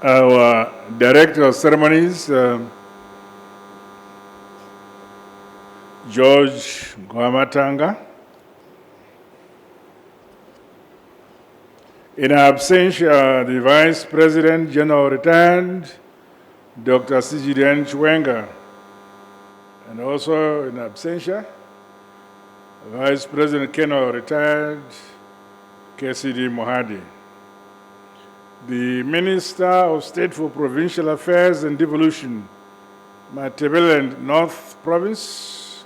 Our Director of Ceremonies, George Ngwamatanga. In absentia, the Vice President General Retired, Dr. Sijidian Chwenga. And also in absentia, Vice President Keno Retired, KCD Mohadi. The Minister of State for Provincial Affairs and Devolution, Matabeleland North Province,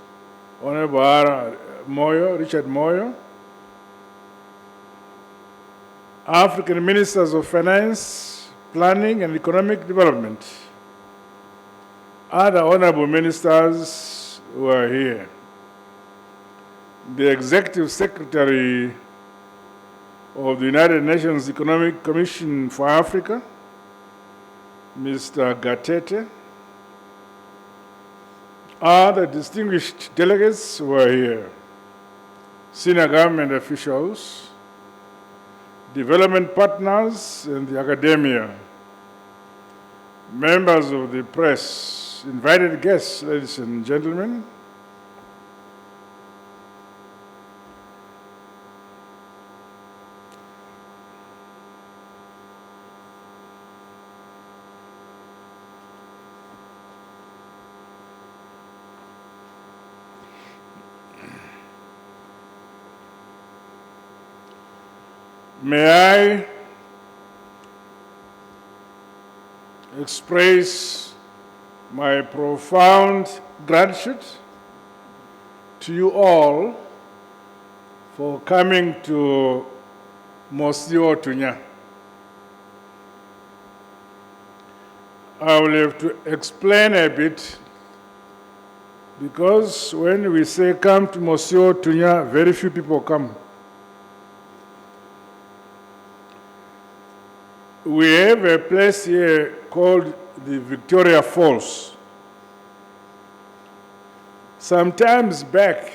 Honorable Richard Moyo. African Ministers of Finance, Planning and Economic Development. Other honorable ministers who are here. The Executive Secretary of the United Nations Economic Commission for Africa, Mr. Gatete. Other distinguished delegates who are here. Senior government officials, development partners and the academia, members of the press, invited guests, ladies and gentlemen. May I express my profound gratitude to you all for coming to Mosio Tunya. I will have to explain a bit because when we say come to Mosio Tunya, very few people come. We have a place here called the Victoria Falls. Sometimes back,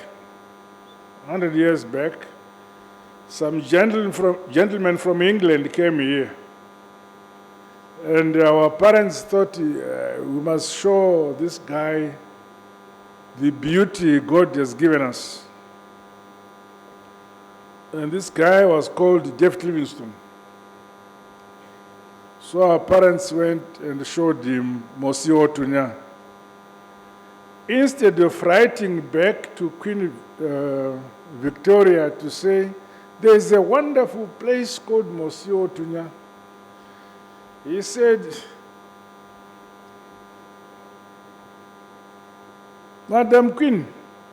100 years back, some gentlemen from England came here. And our parents thought we must show this guy the beauty God has given us. And this guy was called Jeff Livingstone. So our parents went and showed him Mosio Tunya. Instead of writing back to Queen Victoria to say, there's a wonderful place called Mosio Tunya, he said, Madam Queen,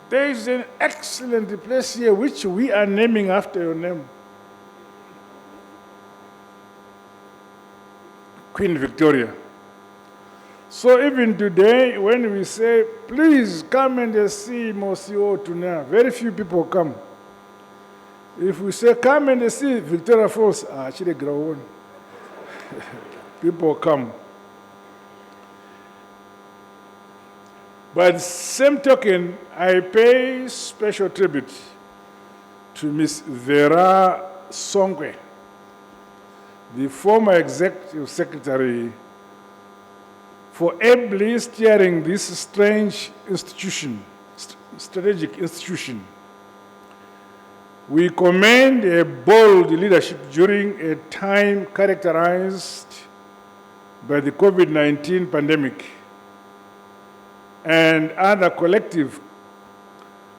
there is an excellent place here which we are naming after your name. Queen Victoria. So even today, when we say, please come and see Mosio Tunya, very few people come. If we say, come and see Victoria Falls, actually grow on. People come. But same token, I pay special tribute to Miss Vera Songwe, the former executive secretary, for ably steering this strange institution, strategic institution. We commend a bold leadership during a time characterized by the COVID-19 pandemic and other collective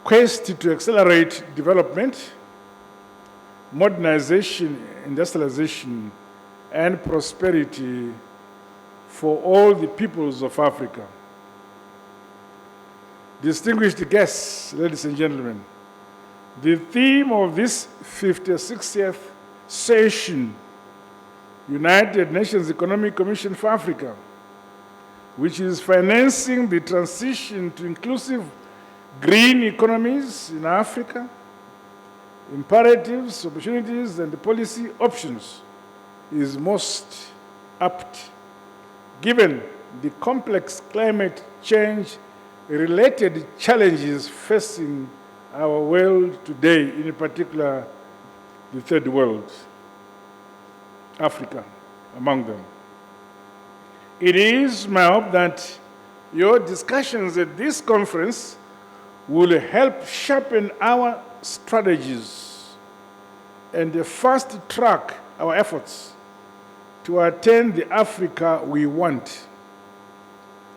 quest to accelerate development, modernization, industrialization, and prosperity for all the peoples of Africa. Distinguished guests, ladies and gentlemen, the theme of this 56th session, United Nations Economic Commission for Africa, which is financing the transition to inclusive green economies in Africa, imperatives, opportunities, and policy options, is most apt, given the complex climate change-related challenges facing our world today, in particular the third world, Africa among them. It is my hope that your discussions at this conference will help sharpen our strategies and fast-track our efforts to attain the Africa we want,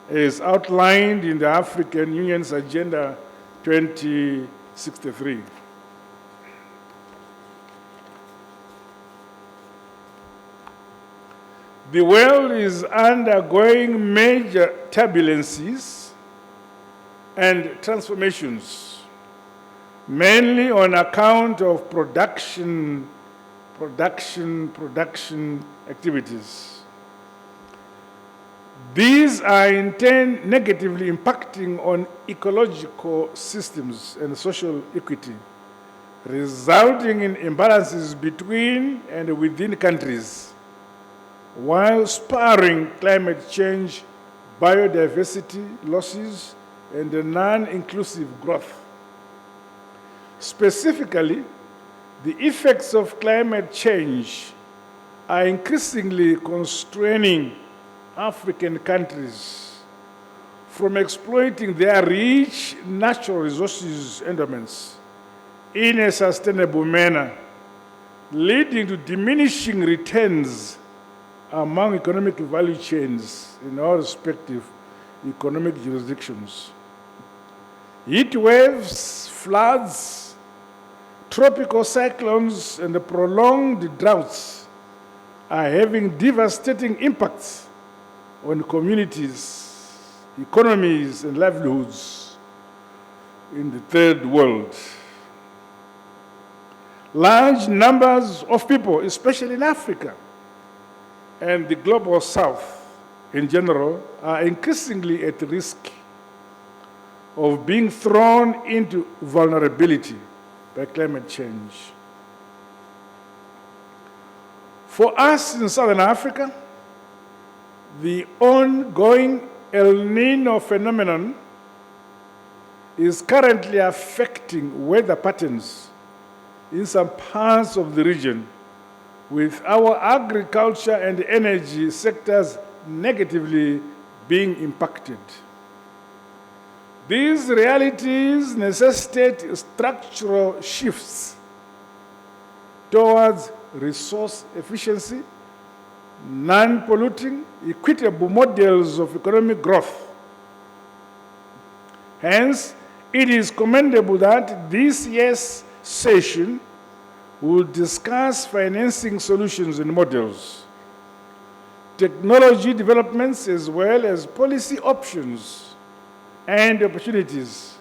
as outlined in the African Union's Agenda 2063. The world is undergoing major turbulences and transformations, mainly on account of production activities. These are in turn negatively impacting on ecological systems and social equity, resulting in imbalances between and within countries, while spurring climate change, biodiversity losses, and non-inclusive growth. Specifically, the effects of climate change are increasingly constraining African countries from exploiting their rich natural resources endowments in a sustainable manner, leading to diminishing returns among economic value chains in our respective economic jurisdictions. Heat waves, floods, tropical cyclones, and the prolonged droughts are having devastating impacts on communities, economies, and livelihoods in the third world. Large numbers of people, especially in Africa, and the global south in general, are increasingly at risk of being thrown into vulnerability by climate change. For us in Southern Africa, the ongoing El Nino phenomenon is currently affecting weather patterns in some parts of the region, with our agriculture and energy sectors negatively being impacted. These realities necessitate structural shifts towards resource efficiency, non-polluting, equitable models of economic growth. Hence, it is commendable that this year's session will discuss financing solutions and models, technology developments, as well as policy options and opportunities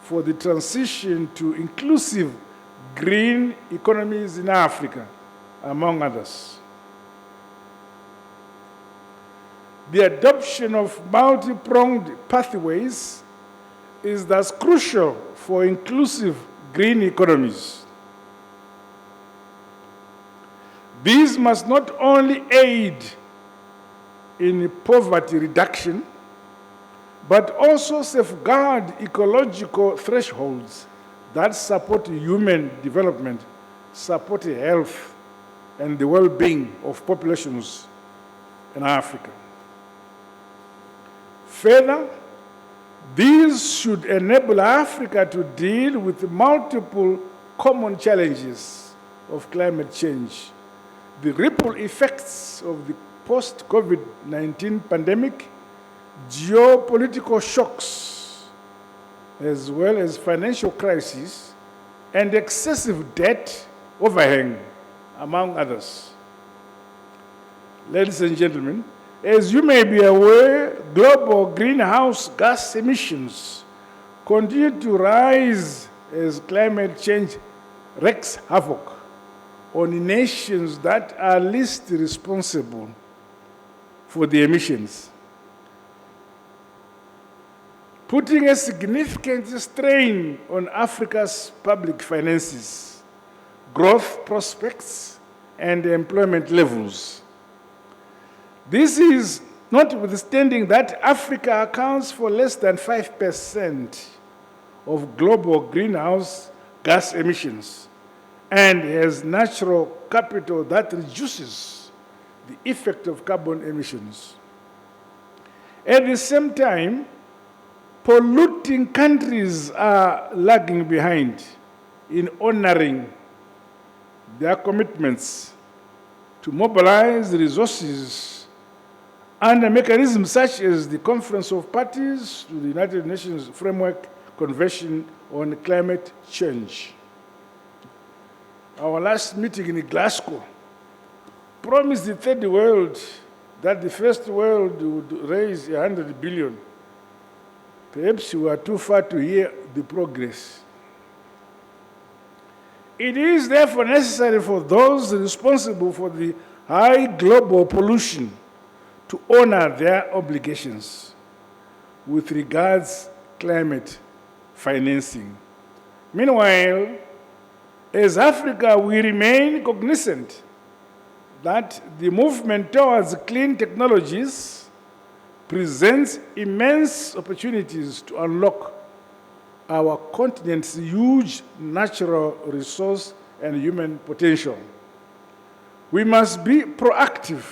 for the transition to inclusive green economies in Africa, among others. The adoption of multi-pronged pathways is thus crucial for inclusive green economies. These must not only aid in poverty reduction, but also safeguard ecological thresholds that support human development, support health, and the well-being of populations in Africa. Further, these should enable Africa to deal with multiple common challenges of climate change, the ripple effects of the post-COVID-19 pandemic, geopolitical shocks, as well as financial crises, and excessive debt overhang, among others. Ladies and gentlemen, as you may be aware, global greenhouse gas emissions continue to rise as climate change wreaks havoc on nations that are least responsible for the emissions, putting a significant strain on Africa's public finances, growth prospects, and employment levels. This is notwithstanding that Africa accounts for less than 5% of global greenhouse gas emissions and has natural capital that reduces the effect of carbon emissions. At the same time, polluting countries are lagging behind in honoring their commitments to mobilize resources under mechanisms such as the Conference of Parties to the United Nations Framework Convention on Climate Change. Our last meeting in Glasgow promised the third world that the first world would raise 100 billion. Perhaps we are too far to hear the progress. It is therefore necessary for those responsible for the high global pollution to honor their obligations with regards climate financing. Meanwhile, as Africa, we remain cognizant that the movement towards clean technologies presents immense opportunities to unlock our continent's huge natural resource and human potential. We must be proactive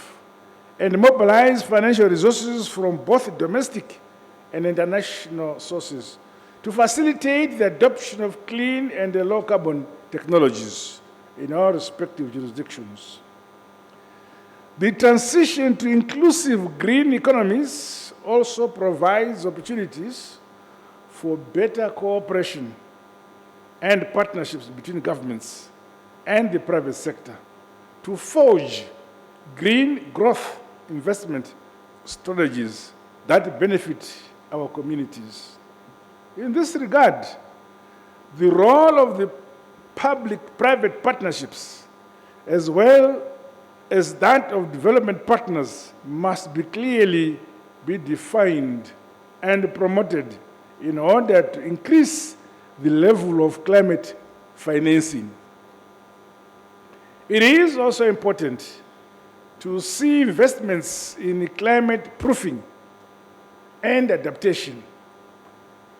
and mobilize financial resources from both domestic and international sources to facilitate the adoption of clean and low-carbon technologies in our respective jurisdictions. The transition to inclusive green economies also provides opportunities for better cooperation and partnerships between governments and the private sector to forge green growth investment strategies that benefit our communities. In this regard, the role of the public-private partnerships, as well as that of development partners, must be clearly be defined and promoted in order to increase the level of climate financing. It is also important to see investments in climate proofing and adaptation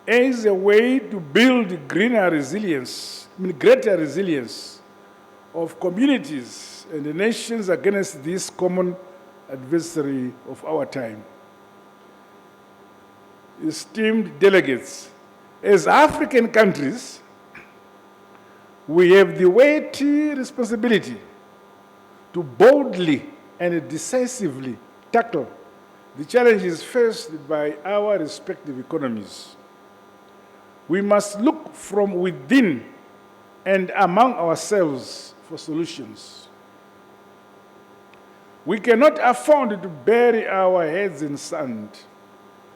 as a way to build greater resilience of communities and the nations against this common adversary of our time. Esteemed delegates, as African countries, we have the weighty responsibility to boldly and decisively tackle the challenges faced by our respective economies. We must look from within and among ourselves for solutions. We cannot afford to bury our heads in sand.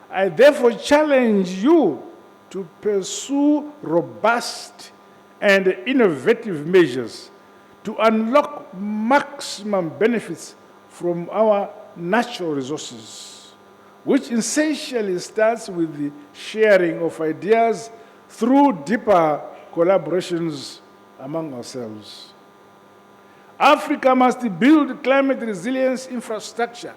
I therefore challenge you to pursue robust and innovative measures to unlock maximum benefits from our natural resources, which essentially starts with the sharing of ideas through deeper collaborations among ourselves. Africa must build climate resilience infrastructure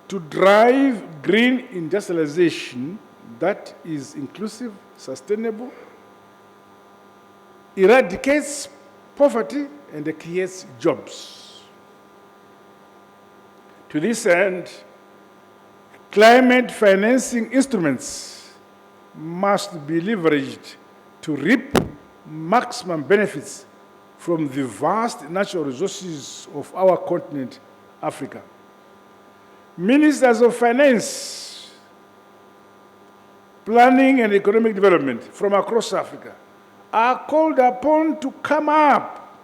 to drive green industrialization that is inclusive, sustainable, eradicates poverty, and creates jobs. To this end, climate financing instruments must be leveraged to reap maximum benefits from the vast natural resources of our continent, Africa. Ministers of Finance, Planning and Economic Development from across Africa are called upon to come up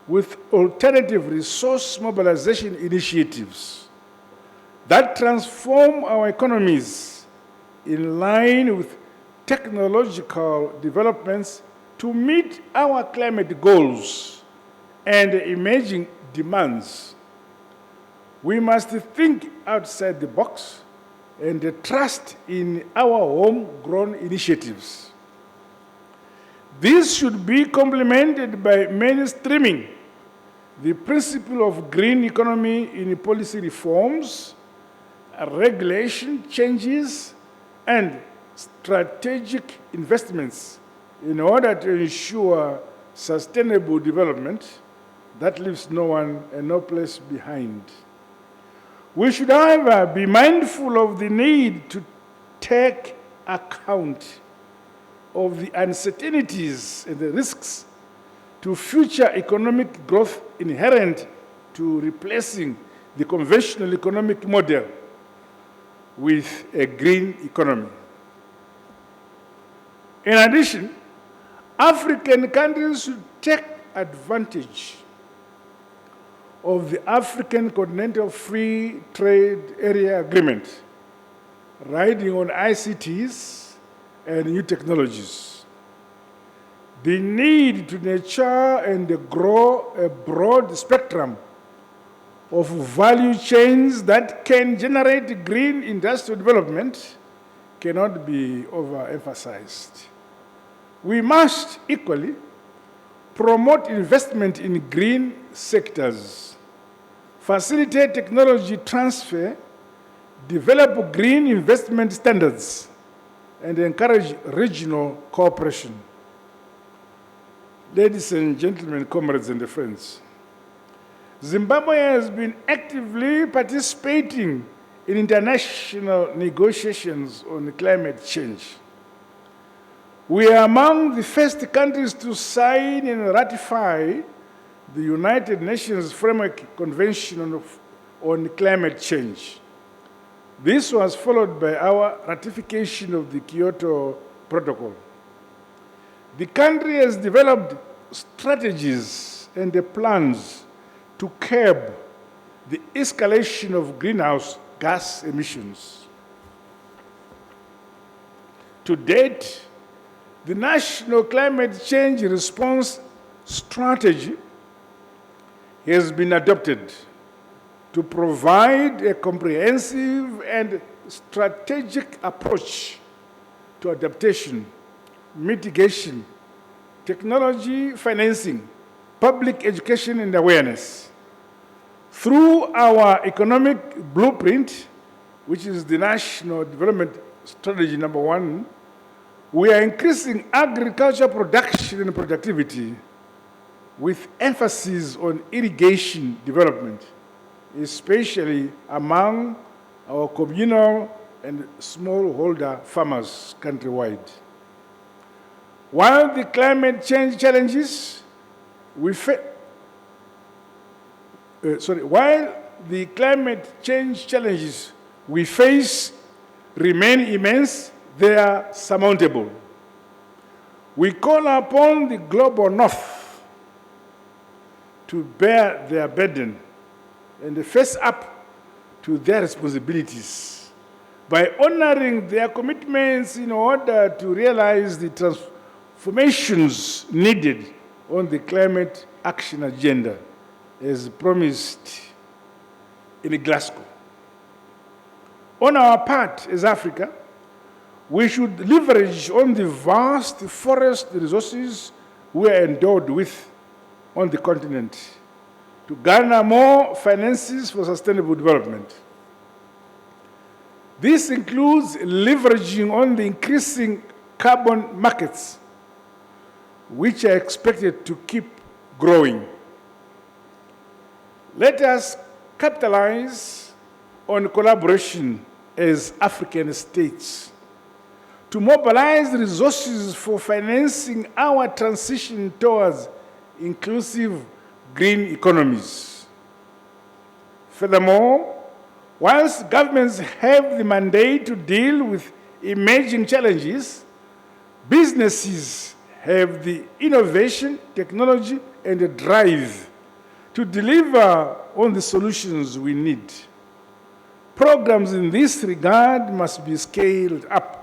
with alternative resource mobilization initiatives that transform our economies in line with technological developments to meet our climate goals and emerging demands. We must think outside the box and trust in our homegrown initiatives. This should be complemented by mainstreaming the principle of green economy in policy reforms, regulation changes, and strategic investments in order to ensure sustainable development that leaves no one and no place behind. We should, however, be mindful of the need to take account of the uncertainties and the risks to future economic growth inherent to replacing the conventional economic model with a green economy. In addition, African countries should take advantage of the African Continental Free Trade Area Agreement, riding on ICTs and new technologies. The need to nurture and grow a broad spectrum of value chains that can generate green industrial development cannot be overemphasized. We must equally promote investment in green sectors, facilitate technology transfer, develop green investment standards, and encourage regional cooperation. Ladies and gentlemen, comrades and friends, Zimbabwe has been actively participating in international negotiations on climate change. We are among the first countries to sign and ratify the United Nations Framework Convention on Climate Change. This was followed by our ratification of the Kyoto Protocol. The country has developed strategies and plans to curb the escalation of greenhouse gas emissions. To date, the National Climate Change Response Strategy has been adopted to provide a comprehensive and strategic approach to adaptation, mitigation, technology financing, public education and awareness. Through our economic blueprint, which is the National Development Strategy number 1, we are increasing agriculture production and productivity with emphasis on irrigation development, especially among our communal and smallholder farmers countrywide. While the climate change challenges we face remain immense, they are surmountable. We call upon the global North to bear their burden and face up to their responsibilities by honoring their commitments in order to realize the transformations needed on the climate action agenda as promised in Glasgow. On our part as Africa, we should leverage on the vast forest resources we are endowed with on the continent to garner more finances for sustainable development. This includes leveraging on the increasing carbon markets, which are expected to keep growing. Let us capitalize on collaboration as African states to mobilize resources for financing our transition towards inclusive green economies. Furthermore, whilst governments have the mandate to deal with emerging challenges, businesses have the innovation, technology, and the drive to deliver on the solutions we need. Programs in this regard must be scaled up.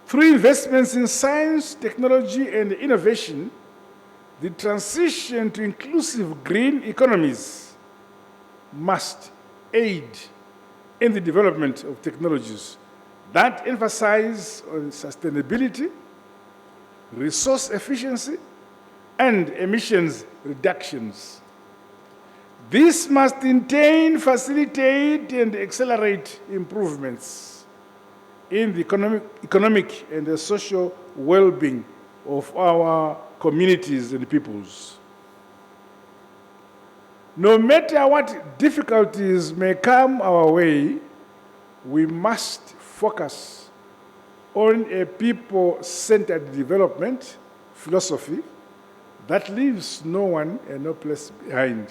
Through investments in science, technology, and innovation, the transition to inclusive green economies must aid in the development of technologies that emphasize on sustainability, resource efficiency, and emissions reductions. This must in turn facilitate and accelerate improvements in the economic and the social well-being of our communities and peoples. No matter what difficulties may come our way, we must focus on a people-centered development philosophy that leaves no one and no place behind.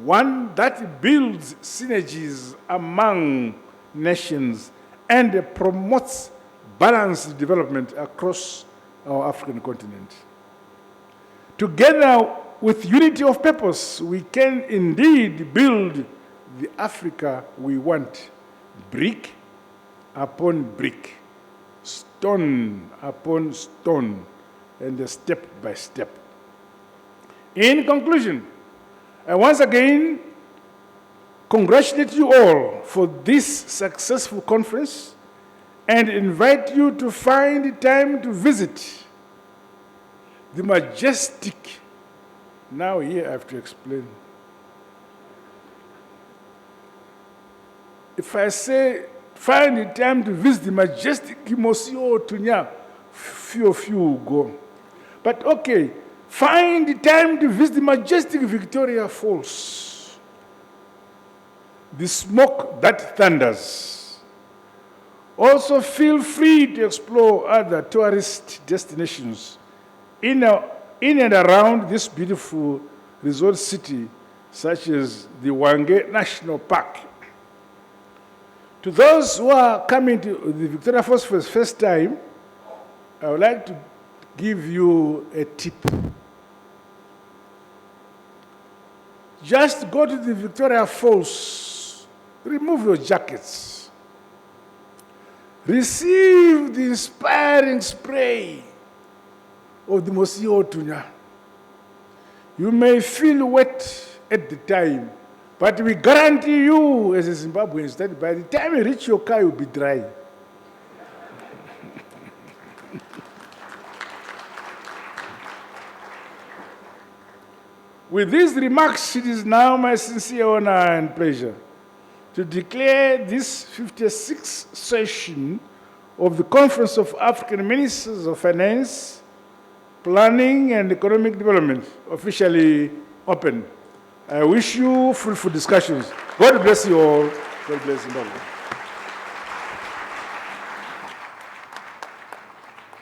One that builds synergies among nations and promotes balanced development across our African continent. Together with unity of purpose, we can indeed build the Africa we want, brick upon brick, stone upon stone, and step by step. In conclusion, I once again congratulate you all for this successful conference and invite you to find time to visit the majestic. Now here I have to explain. If I say find the time to visit the majestic Mosio Tunya, few of you will go. But okay, find the time to visit the majestic Victoria Falls, the smoke that thunders. Also feel free to explore other tourist destinations in and around this beautiful resort city, such as the Hwange National Park. To those who are coming to the Victoria Falls for the first time, I would like to give you a tip. Just go to the Victoria Falls, remove your jackets, receive the inspiring spray of the Mosio Tunya. You may feel wet at the time, but we guarantee you, as a Zimbabwean, that by the time you reach your car, you'll be dry. With these remarks, it is now my sincere honor and pleasure to declare this 56th session of the Conference of African Ministers of Finance, Planning and Economic Development officially open. I wish you fruitful discussions. God bless you all. God bless Zimbabwe.